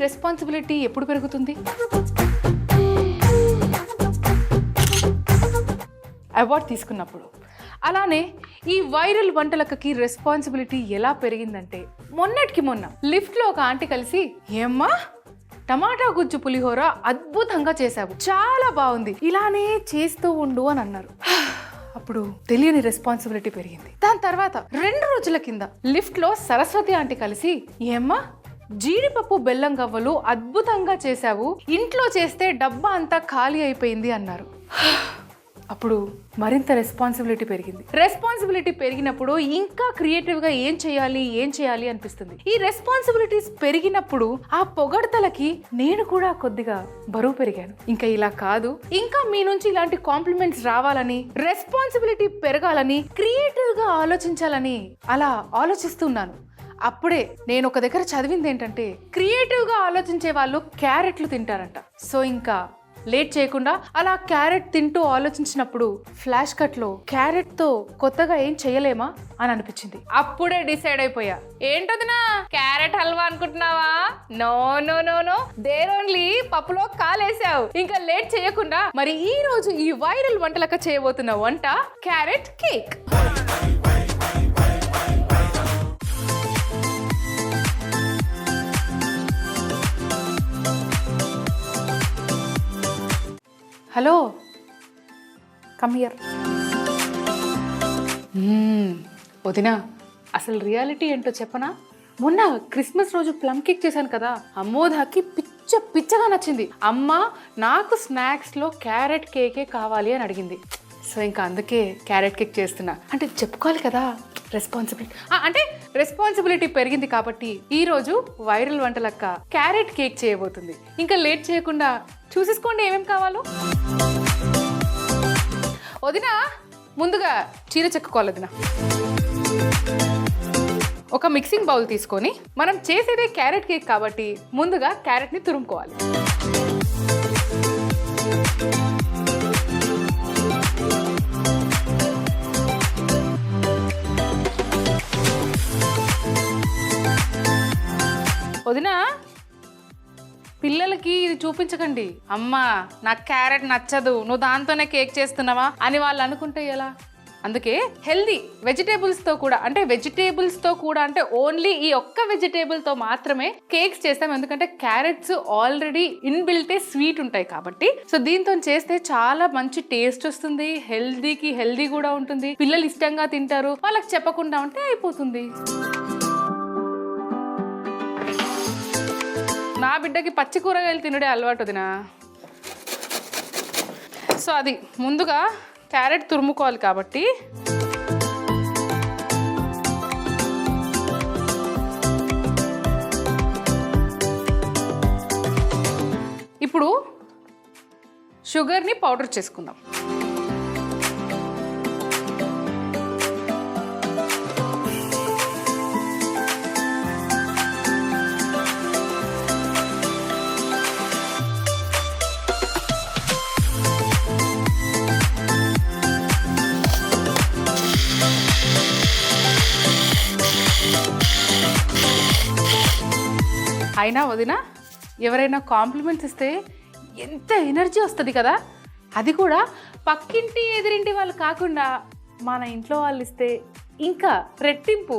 Responsibility ఎప్పుడు పెరుగుతుంది? Award తీసుకున్నప్పుడు. అలానే ఈ వైరల్ వంటలకి రెస్పాన్సిబిలిటీ ఎలా పెరిగిందంటే, మొన్నటికి మొన్న లిఫ్ట్లో ఒక ఆంటీ కలిసి, ఏమ్మా టమాటా గుజ్జు పులిహోర అద్భుతంగా చేశావు, చాలా బాగుంది, ఇలానే చేస్తూ ఉండు అని అన్నారు. అప్పుడు తెలియని రెస్పాన్సిబిలిటీ పెరిగింది. దాని తర్వాత 2 రోజుల కింద లిఫ్ట్లో సరస్వతి ఆంటీ కలిసి, ఏమ్మా జీడిపప్పు బెల్లం గవ్వలు అద్భుతంగా చేశావు, ఇంట్లో చేస్తే డబ్బా అంతా ఖాళీ అయిపోయింది అన్నారు. అప్పుడు మరింత రెస్పాన్సిబిలిటీ పెరిగింది. రెస్పాన్సిబిలిటీ పెరిగినప్పుడు ఇంకా క్రియేటివ్గా ఏం చేయాలి అనిపిస్తుంది. ఈ రెస్పాన్సిబిలిటీస్ పెరిగినప్పుడు ఆ పొగడ్తలకి నేను కూడా కొద్దిగా బరువు పెరిగాను. ఇంకా ఇలా కాదు, ఇంకా మీ నుంచి ఇలాంటి కాంప్లిమెంట్స్ రావాలని, రెస్పాన్సిబిలిటీ పెరగాలని, క్రియేటివ్గా ఆలోచించాలని అలా ఆలోచిస్తున్నాను. అప్పుడే నేను ఒక దగ్గర చదివింది ఏంటంటే, క్రియేటివ్గా ఆలోచించే వాళ్ళు క్యారెట్లు తింటారంట. సో ఇంకా లేట్ చేయకుండా అలా క్యారెట్ తింటూ ఆలోచించినప్పుడు ఫ్లాష్ కట్లో క్యారెట్తో కొత్తగా ఏం చేయలేమా అని అనిపించింది. అప్పుడే డిసైడ్ అయిపోయా, ఏంటదినా క్యారెట్ హల్వా అనుకుంటున్నావా? No no no no, there only పప్పులో కాలేసావు. ఇంకా లేట్ చేయకుండా మరి ఈ రోజు ఈ వైరల్ వంటలక చేయబోతున్న వంట carrot cake. Hello, come here. వదినా, అసలు రియాలిటీ ఏంటో చెప్పనా? మొన్న క్రిస్మస్ రోజు ప్లమ్ కేక్ చేశాను కదా, అమ్మోదాకి పిచ్చగా నచ్చింది. అమ్మ నాకు స్నాక్స్లో క్యారెట్ కేకే కావాలి అని అడిగింది. సో ఇంకా అందుకే క్యారెట్ కేక్ చేస్తున్నా. అంటే చెప్పుకోవాలి కదా రెస్పాన్సిబిలిటీ పెరిగింది కాబట్టి ఈరోజు వైరల్ వంటలక్క క్యారెట్ కేక్ చేయబోతుంది. ఇంకా లేట్ చేయకుండా చూసేసుకోండి ఏమేం కావాలో. వదినా, ముందుగా చీర చెక్కుకోవాలి వదినా. ఒక మిక్సింగ్ బౌల్ తీసుకొని, మనం చేసేదే క్యారెట్ కేక్ కాబట్టి ముందుగా క్యారెట్ని తురుముకోవాలి. వదినా, పిల్లలకి ఇది చూపించకండి. అమ్మా నాకు క్యారెట్ నచ్చదు, నువ్వు దాంతోనే కేక్ చేస్తున్నావా అని వాళ్ళు అనుకుంటే ఎలా? అందుకే హెల్దీ వెజిటేబుల్స్తో కూడా అంటే ఓన్లీ ఈ ఒక్క వెజిటేబుల్తో మాత్రమే కేక్స్ చేస్తాం. ఎందుకంటే క్యారెట్స్ ఆల్రెడీ ఇన్బిల్టే స్వీట్ ఉంటాయి కాబట్టి. సో దీంతో చేస్తే చాలా మంచి టేస్ట్ వస్తుంది, హెల్దీ కూడా ఉంటుంది, పిల్లలు ఇష్టంగా తింటారు. వాళ్ళకి చెప్పకుండా ఉంటే అయిపోతుంది. నా బిడ్డకి పచ్చి కూరగాయలు తినడే అలవాటు వదినా. సో అది ముందుగా క్యారెట్ తురుముకోవాలి కాబట్టి ఇప్పుడు షుగర్ని పౌడర్ చేసుకుందాం. అయినా వదినా, ఎవరైనా కాంప్లిమెంట్స్ ఇస్తే ఎంత ఎనర్జీ వస్తుంది కదా, అది కూడా పక్కింటి ఎదిరింటి వాళ్ళు కాకుండా మన ఇంట్లో వాళ్ళు ఇస్తే ఇంకా రెట్టింపు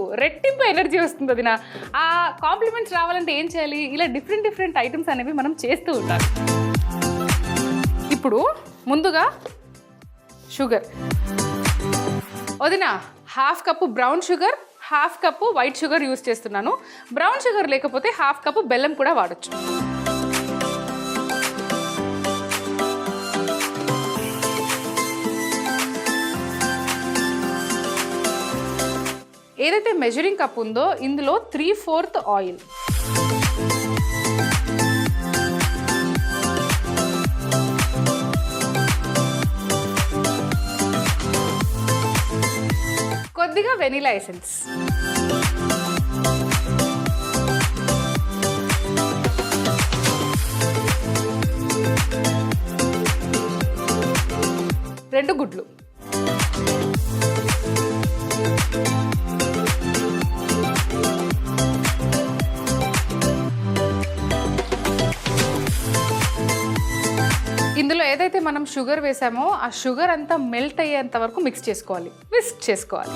ఎనర్జీ వస్తుంది వదినా. ఆ కాంప్లిమెంట్స్ రావాలంటే ఏం చేయాలి? ఇలా డిఫరెంట్ ఐటమ్స్ అనేవి మనం చేస్తూ ఉంటాం. ఇప్పుడు ముందుగా షుగర్ వదినా, 1/2 cup brown sugar, 1/2 cup white sugar use చేస్తున్నాను. బ్రౌన్ షుగర్ లేకపోతే 1/2 కప్పు బెల్లం కూడా వాడచ్చు. ఏదైతే మెజరింగ్ కప్ ఉందో ఇందులో 3/4 ఆయిల్, కొద్దిగా వెనిలా ఎసెన్స్, రెండు గుడ్లు, ఇందులో ఏదైతే మనం షుగర్ వేసామో ఆ షుగర్ అంతా మెల్ట్ అయ్యేంత వరకు మిక్స్ చేసుకోవాలి, విస్క్ చేసుకోవాలి.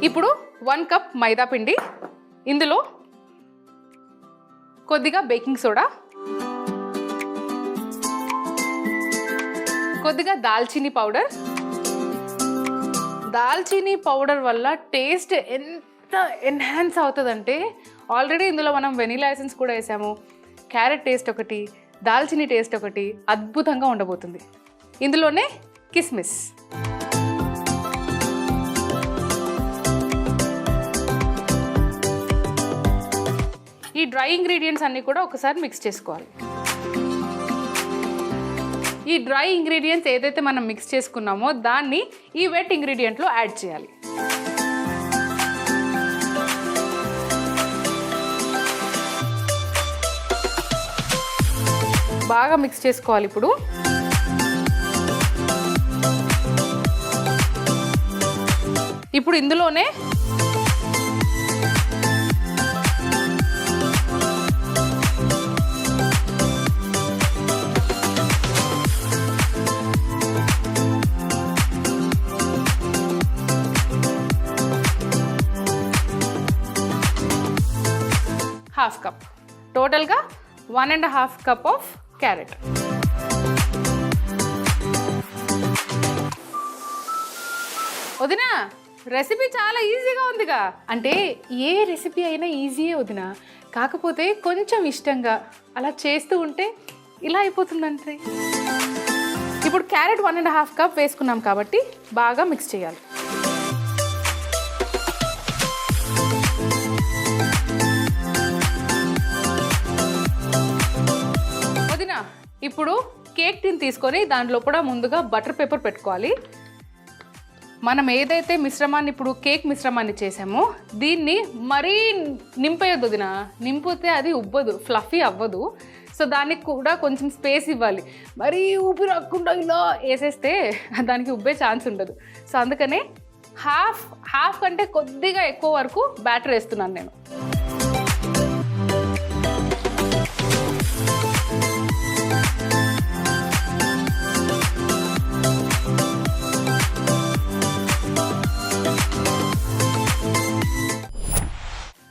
ఇప్పుడు 1 కప్ మైదా పిండి, ఇందులో కొద్దిగా బేకింగ్ సోడా, కొద్దిగా దాల్చీనీ పౌడర్. దాల్చీనీ పౌడర్ వల్ల టేస్ట్ ఎంత ఎన్హాన్స్ అవుతుందంటే, ఆల్రెడీ ఇందులో మనం వెనిలా ఎసెన్స్ కూడా వేసాము. క్యారెట్ టేస్ట్ ఒకటి, దాల్చీనీ టేస్ట్ ఒకటి అద్భుతంగా ఉండబోతుంది. ఇందులోనే కిస్మిస్. ఈ డ్రై ఇంగ్రీడియంట్స్ అన్నీ కూడా ఒకసారి మిక్స్ చేసుకోవాలి. ఈ డ్రై ఇంగ్రీడియంట్స్ ఏదైతే మనం మిక్స్ చేసుకున్నామో దాన్ని ఈ వెట్ ఇంగ్రీడియంట్లో యాడ్ చేయాలి. బాగా మిక్స్ చేసుకోవాలి. ఇప్పుడు ఇందులోనే ½ కప్, టోటల్గా 1½ కప్ ఆఫ్ క్యారెట్. వదినా, రెసిపీ చాలా ఈజీగా ఉందిగా. అంటే ఏ రెసిపీ అయినా ఈజీయే వదినా, కాకపోతే కొంచెం ఇష్టంగా అలా చేస్తూ ఉంటే ఇలా అయిపోతుందంటే. ఇప్పుడు క్యారెట్ 1½ కప్ వేసుకున్నాం కాబట్టి బాగా మిక్స్ చేయాలి. ఇప్పుడు కేక్ టిన్ తీసుకొని దాంట్లో కూడా ముందుగా బటర్ పేపర్ పెట్టుకోవాలి. మనం ఏదైతే మిశ్రమాన్ని ఇప్పుడు కేక్ మిశ్రమాన్ని చేసామో దీన్ని మరీ నింపేయొద్దు వదినా. నింపితే అది ఉబ్బదు, ఫ్లఫీ అవ్వదు. సో దానికి కూడా కొంచెం స్పేస్ ఇవ్వాలి. మరీ ఊపిరి రాకుండా ఇలా వేసేస్తే దానికి ఉబ్బే ఛాన్స్ ఉండదు. సో అందుకనే హాఫ్ కంటే కొద్దిగా ఎక్కువ వరకు బ్యాటర్ వేస్తున్నాను నేను.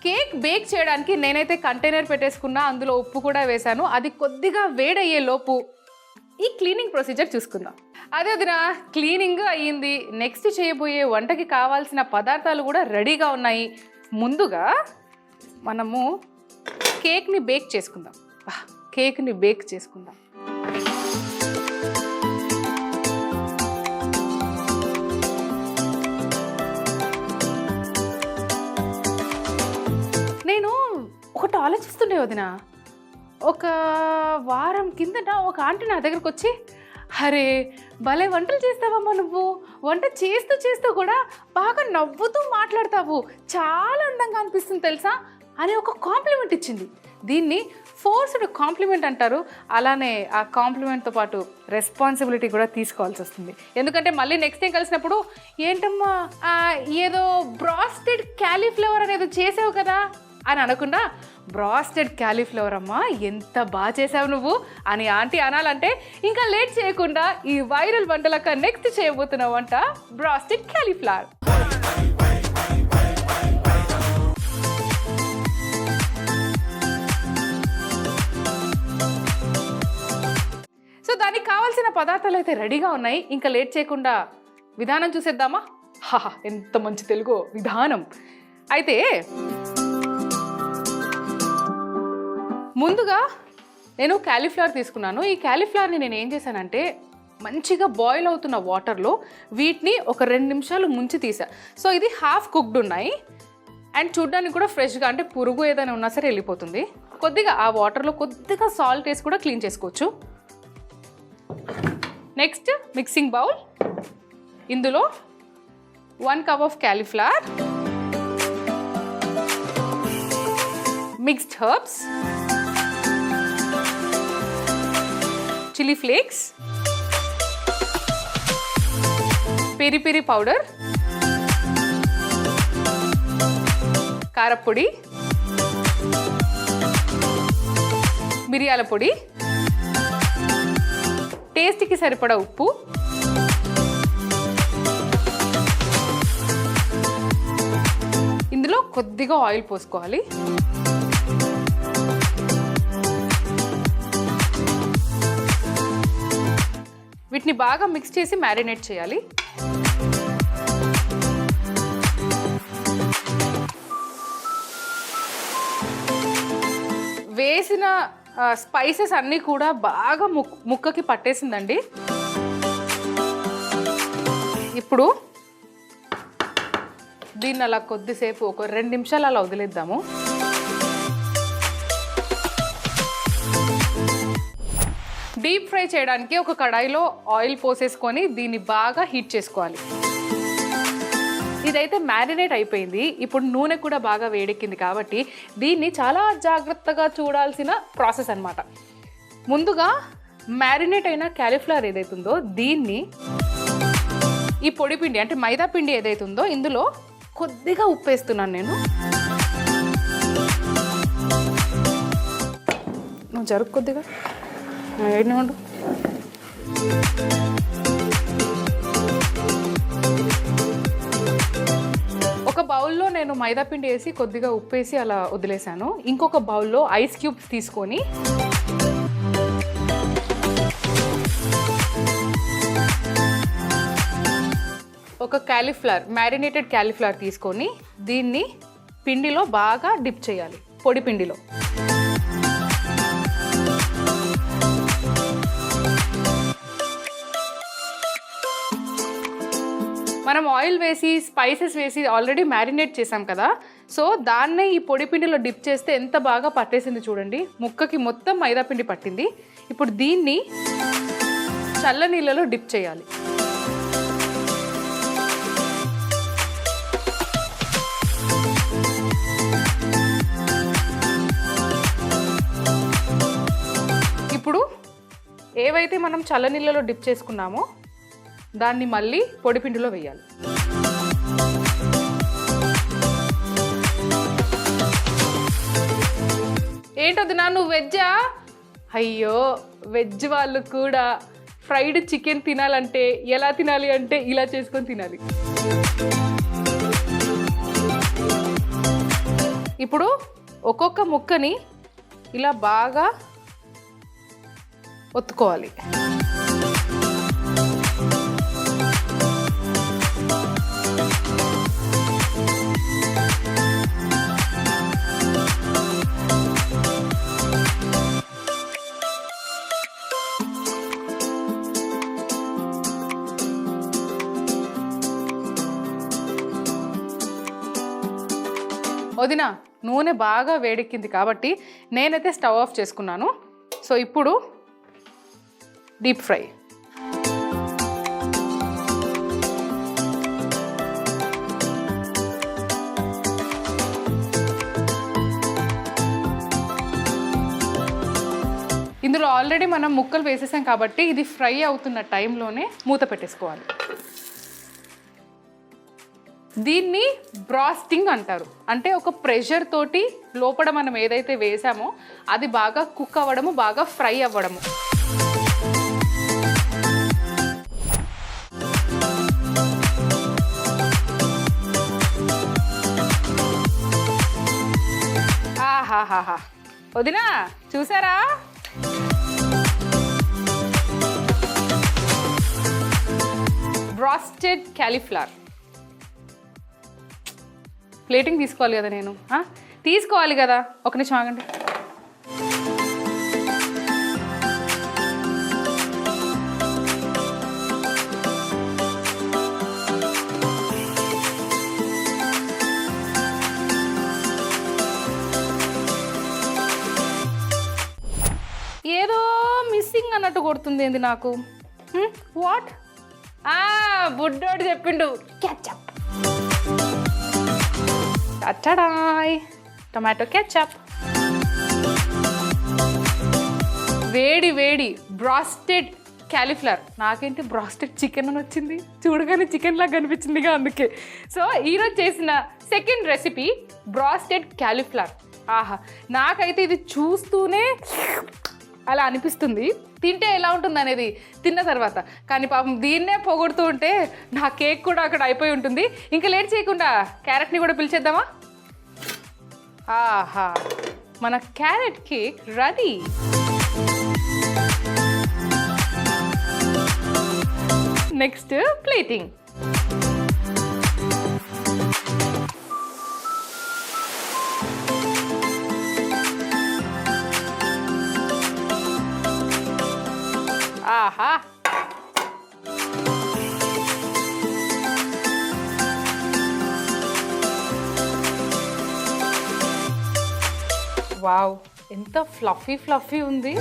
కేక్ బేక్ చేయడానికి నేనైతే కంటైనర్ పెట్టేసుకున్నా, అందులో ఉప్పు కూడా వేశాను. అది కొద్దిగా వేడయ్యే లోపు ఈ క్లీనింగ్ ప్రొసీజర్ చూసుకుందాం. అదే వదినా, క్లీనింగ్ అయ్యింది. నెక్స్ట్ చేయబోయే వంటకి కావాల్సిన పదార్థాలు కూడా రెడీగా ఉన్నాయి. ముందుగా మనము కేక్ని బేక్ చేసుకుందాం. నేను ఒకటి ఆలోచిస్తుండే వదినా, ఒక వారం కిందట ఒక ఆంటీ నా దగ్గరకు వచ్చి, అరే భలే వంటలు చేస్తావమ్మా నువ్వు, వంట చేస్తూ కూడా బాగా నవ్వుతూ మాట్లాడతావు, చాలా అందంగా అనిపిస్తుంది తెలుసా అని ఒక కాంప్లిమెంట్ ఇచ్చింది. దీన్ని ఫోర్స్డ్ కాంప్లిమెంట్ అంటారు. అలానే ఆ కాంప్లిమెంట్తో పాటు రెస్పాన్సిబిలిటీ కూడా తీసుకోవాల్సి వస్తుంది. ఎందుకంటే మళ్ళీ నెక్స్ట్ టైం కలిసినప్పుడు, ఏంటమ్మా ఏదో బ్రాస్టెడ్ క్యాలీఫ్లవర్ అనేది చేసావు కదా అని అనకుండా, బ్రాస్టెడ్ క్యాలీఫ్లవర్ అమ్మా ఎంత బాగా చేసావు నువ్వు అని ఆంటీ అనాలంటే ఇంకా లేట్ చేయకుండా ఈ వైరల్ వంటలక నెక్స్ట్ చేయబోతున్న వంట బ్రాస్టెడ్ క్యాలీఫ్లవర్. సో దానికి కావాల్సిన పదార్థాలు అయితే రెడీగా ఉన్నాయి. ఇంకా లేట్ చేయకుండా విధానం చూసేద్దామా? ఎంత మంచి తెలుగు విధానం. అయితే ముందుగా నేను క్యాలీఫ్లవర్ తీసుకున్నాను. ఈ క్యాలీఫ్లవర్ని నేను ఏం చేశానంటే, మంచిగా బాయిల్ అవుతున్న వాటర్లో వీటిని ఒక 2 నిమిషాలు ముంచి తీసా. సో ఇది హాఫ్ కుక్డ్ ఉన్నాయి అండ్ చూడ్డానికి కూడా ఫ్రెష్గా, అంటే పురుగు ఏదైనా ఉన్నా సరే వెళ్ళిపోతుంది. కొద్దిగా ఆ వాటర్లో కొద్దిగా సాల్ట్ వేసి కూడా క్లీన్ చేసుకోవచ్చు. నెక్స్ట్ మిక్సింగ్ బౌల్, ఇందులో 1 cup of cauliflower, mixed herbs, chili flakes, peri peri powder, కారప్పొడి, మిరియాల పొడి, టేస్ట్కి సరిపడా ఉప్పు, ఇందులో కొద్దిగా ఆయిల్ పోసుకోవాలి. వీటిని బాగా మిక్స్ చేసి మ్యారినేట్ చేయాలి. వేసిన స్పైసెస్ అన్నీ కూడా బాగా ముక్కకి పట్టేసిందండి. ఇప్పుడు దీన్ని అలా కొద్దిసేపు ఒక 2 నిమిషాలు అలా వదిలేద్దాము. డీప్ ఫ్రై చేయడానికి ఒక కడాయిలో ఆయిల్ పోసేసుకొని దీన్ని బాగా హీట్ చేసుకోవాలి. ఇదైతే మ్యారినేట్ అయిపోయింది. ఇప్పుడు నూనె కూడా బాగా వేడెక్కింది కాబట్టి దీన్ని చాలా జాగ్రత్తగా చూడాల్సిన ప్రాసెస్ అన్నమాట. ముందుగా మ్యారినేట్ అయిన క్యాలీఫ్లవర్ ఏదైతుందో దీన్ని ఈ పొడి పిండి అంటే మైదా పిండి ఏదైతుందో ఇందులో కొద్దిగా ఉప్పు వేస్తున్నాను నేను. నువ్వు జరుగు కొద్దిగా ఏడు ఉండు. ఒక బౌల్లో నేను మైదా పిండి వేసి కొద్దిగా ఉప్పు వేసి అలా వదిలేసాను. ఇంకొక బౌల్లో ఐస్ క్యూబ్స్ తీసుకొని ఒక క్యాలీఫ్లవర్ మ్యారినేటెడ్ క్యాలీఫ్లవర్ తీసుకొని దీన్ని పిండిలో బాగా డిప్ చేయాలి. పొడి పిండిలో మనం ఆయిల్ వేసి స్పైసెస్ వేసి ఆల్రెడీ మ్యారినేట్ చేసాం కదా, సో దాన్నే ఈ పొడి పిండిలో డిప్ చేస్తే ఎంత బాగా పట్టేసింది చూడండి. ముక్కకి మొత్తం మైదా పిండి పట్టింది. ఇప్పుడు దీన్ని చల్ల నీళ్ళలో డిప్ చేయాలి. ఇప్పుడు ఏవైతే మనం చల్ల నీళ్ళలో డిప్ చేసుకున్నామో దాన్ని మళ్ళీ పొడిపిండిలో వేయాలి. ఏంటొద్దునా నువ్వు వెజ్జా? అయ్యో, వెజ్ వాళ్ళు కూడా ఫ్రైడ్ చికెన్ తినాలంటే ఎలా తినాలి అంటే ఇలా చేసుకొని తినాలి. ఇప్పుడు ఒక్కొక్క ముక్కని ఇలా బాగా ఒత్తుకోవాలి. వదినా, నూనె బాగా వేడెక్కింది కాబట్టి నేనైతే స్టవ్ ఆఫ్ చేసుకున్నాను. సో ఇప్పుడు డీప్ ఫ్రై. ఇందులో ఆల్రెడీ మనం ముక్కలు వేసేసాం కాబట్టి ఇది ఫ్రై అవుతున్న టైంలోనే మూత పెట్టేసుకోవాలి. దీన్ని బ్రాస్టింగ్ అంటారు. అంటే ఒక ప్రెషర్ తోటి లోపల మనం ఏదైతే వేసామో అది బాగా కుక్ అవ్వడము, బాగా ఫ్రై అవ్వడము. ఆహాహాహా, వదినా చూసారా? బ్రాస్టెడ్ క్యాలీఫ్లవర్. ప్లేటింగ్ తీసుకోవాలి కదా నేను, తీసుకోవాలి కదా. ఒక నిమిషం ఆగండి. ఏదో మిస్సింగ్ అన్నట్టు కొడుతుంది ఏంది నాకు. వాట్? బుడ్డోడు చెప్పిండు, క్యాచప్. టటాయ్ tomato ketchup. వేడి వేడి బ్రాస్టెడ్ క్యాలీఫ్లవర్. నాకేంటి బ్రాస్టెడ్ చికెన్ అని వచ్చింది, చూడగానే చికెన్ లాగా కనిపించిందిగా అందుకే. సో ఈరోజు చేసిన సెకండ్ రెసిపీ బ్రాస్టెడ్ క్యాలీఫ్లవర్. ఆహా, నాకైతే ఇది చూస్తూనే అలా అనిపిస్తుంది. తింటే ఎలా ఉంటుంది అనేది తిన్న తర్వాత. కానీ పాపం దీన్నే పొగొడుతూ ఉంటే నా కేక్ కూడా అక్కడ అయిపోయి ఉంటుంది. ఇంకా లేట్ చేయకుండా క్యారెట్ని కూడా పిలిచేద్దామా? ఆహా, మన carrot cake ready. Next plating. ఆహా, వావ్, ఎంత ఫ్లఫీ ఫ్లఫీ ఉంది.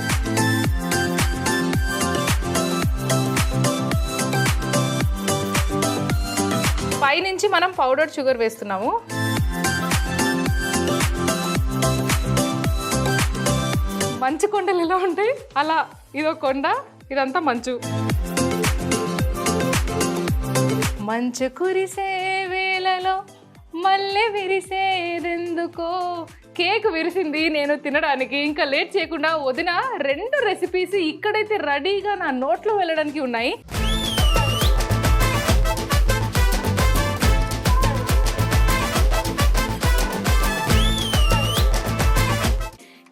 పైనుంచి మనం పౌడర్ షుగర్ వేస్తున్నాము. మంచు కొండలు ఎలా ఉంటాయి అలా ఇదో కొండ, ఇదంతా మంచు. మంచు కురిసే వేళలో మళ్ళీ విరిసేదెందుకో. కేక్ విరిసింది నేను తినడానికి. ఇంకా లేట్ చేయకుండా వదిన 2 రెసిపీస్ ఇక్కడైతే రెడీగా నా నోట్లో వెళ్ళడానికి ఉన్నాయి.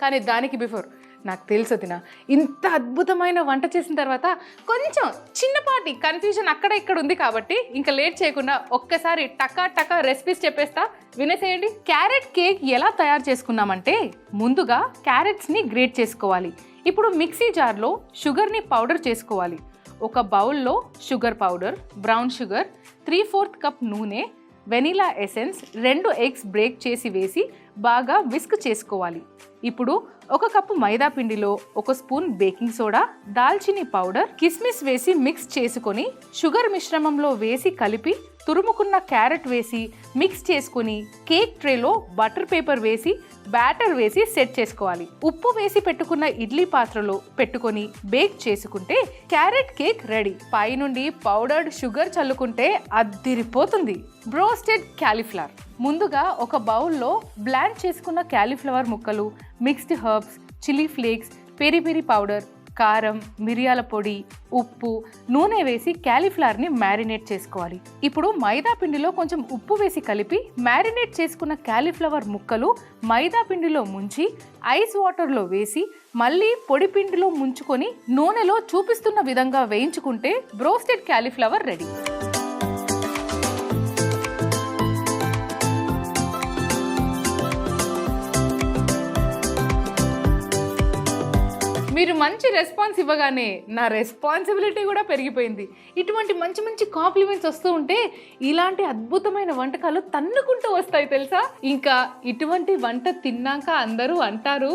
కానీ దానికి బిఫోర్ నాకు తెలుసు వదిన, ఇంత అద్భుతమైన వంట చేసిన తర్వాత కొంచెం చిన్నపాటి కన్ఫ్యూజన్ అక్కడ ఇక్కడ ఉంది. కాబట్టి ఇంకా లేట్ చేయకుండా ఒక్కసారి టకా రెసిపీస్ చెప్పేస్తా, వినేసేయండి. క్యారెట్ కేక్ ఎలా తయారు చేసుకున్నామంటే, ముందుగా క్యారెట్స్ని గ్రేట్ చేసుకోవాలి. ఇప్పుడు మిక్సీ జార్లో షుగర్ని పౌడర్ చేసుకోవాలి. ఒక బౌల్లో sugar powder, brown sugar, 3/4 cup నూనె, వెనిలా ఎసెన్స్, 2 ఎగ్స్ బ్రేక్ చేసి వేసి బాగా విస్క్ చేసుకోవాలి. ఇప్పుడు 1 కప్పు మైదా పిండిలో 1 స్పూన్ బేకింగ్ సోడా, దాల్చిని పౌడర్, కిస్మిస్ వేసి మిక్స్ చేసుకొని షుగర్ మిశ్రమంలో వేసి కలిపి తురుముకున్న క్యారెట్ వేసి మిక్స్ చేసుకొని కేక్ ట్రేలో బటర్ పేపర్ వేసి బ్యాటర్ వేసి సెట్ చేసుకోవాలి. ఉప్పు వేసి పెట్టుకున్న ఇడ్లీ పాత్రలో పెట్టుకొని బేక్ చేసుకుంటే క్యారెట్ కేక్ రెడీ. పైనుండి పౌడర్డ్ షుగర్ చల్లుకుంటే అద్దిరిపోతుంది. Broasted cauliflower. ముందుగా ఒక బౌల్లో బ్లాండ్ చేసుకున్న క్యాలీఫ్లవర్ ముక్కలు, mixed herbs, chilli flakes, peri peri powder, కారం, మిరియాల పొడి, ఉప్పు, నూనె వేసి క్యాలీఫ్లవర్ని మ్యారినేట్ చేసుకోవాలి. ఇప్పుడు మైదా పిండిలో కొంచెం ఉప్పు వేసి కలిపి మ్యారినేట్ చేసుకున్న క్యాలీఫ్లవర్ ముక్కలు మైదా పిండిలో ముంచి ఐస్ వాటర్లో వేసి మళ్ళీ పొడి పిండిలో ముంచుకొని నూనెలో చూపిస్తున్న విధంగా వేయించుకుంటే బ్రోస్టెడ్ క్యాలీఫ్లవర్ రెడీ. మీరు మంచి రెస్పాన్స్ ఇవ్వగానే నా రెస్పాన్సిబిలిటీ కూడా పెరిగిపోయింది. ఇటువంటి మంచి మంచి కాంప్లిమెంట్స్ వస్తూ ఉంటే ఇలాంటి అద్భుతమైన వంటకాలు తన్నుకుంటూ వస్తాయి తెలుసా. ఇంకా ఇటువంటి వంట తిన్నాక అందరూ అంటారు,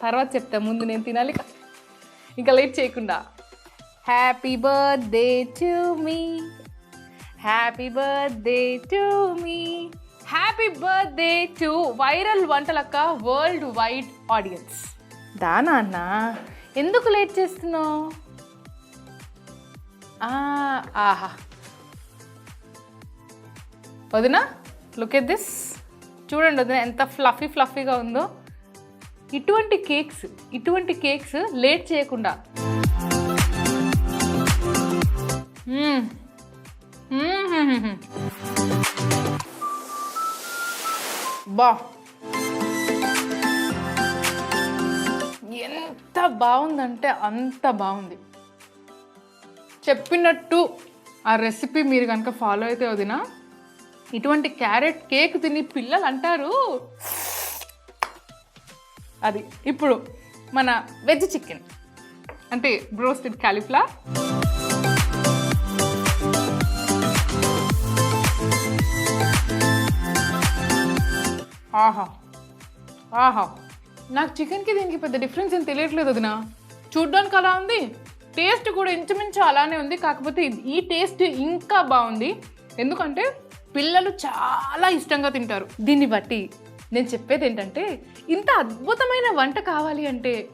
తర్వాత చెప్తా, ముందు నేను తినాలి. ఇంకా లేట్ చేయకుండా happy birthday to me, happy birthday to me, happy birthday to viral Vantalakka world wide audience. Dana అన్న, ఎందుకు లేట్ చేస్తున్నావు? ఆహా వదినా, లుక్ ఎట్ దిస్. చూడండి వదిన ఎంత ఫ్లఫీగా ఉందో. ఇటువంటి కేక్స్ లేట్ చేయకుండా బా, ఎంత బాగుందంటే అంత బాగుంది. చెప్పినట్టు ఆ రెసిపీ మీరు కనుక ఫాలో అయితే వదిన, ఇటువంటి క్యారెట్ కేక్ తిని పిల్లలు అంటారు అది. ఇప్పుడు మన వెజ్ చికెన్ అంటే బ్రోస్టెడ్ క్యాలీఫ్లవర్. ఆహా, నాకు చికెన్కి దీనికి పెద్ద డిఫరెన్స్ ఏం తెలియట్లేదు వదినా. చూడ్డానికి అలా ఉంది, టేస్ట్ కూడా ఇంచుమించు అలానే ఉంది. కాకపోతే ఈ టేస్ట్ ఇంకా బాగుంది. ఎందుకంటే పిల్లలు చాలా ఇష్టంగా తింటారు. దీన్ని బట్టి నేను చెప్పేది ఏంటంటే, ఇంత అద్భుతమైన వంట కావాలి అంటే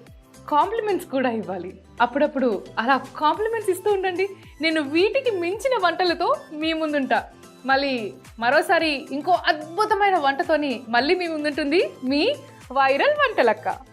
కాంప్లిమెంట్స్ కూడా ఇవ్వాలి. అప్పుడప్పుడు అలా కాంప్లిమెంట్స్ ఇస్తూ ఉండండి. నేను వీటికి మించిన వంటలతో మీ ముందుంటా. మళ్ళీ మరోసారి ఇంకో అద్భుతమైన వంటతోని మళ్ళీ మీ ముందుంటుంది మీ వైరల్ వంటలక్క.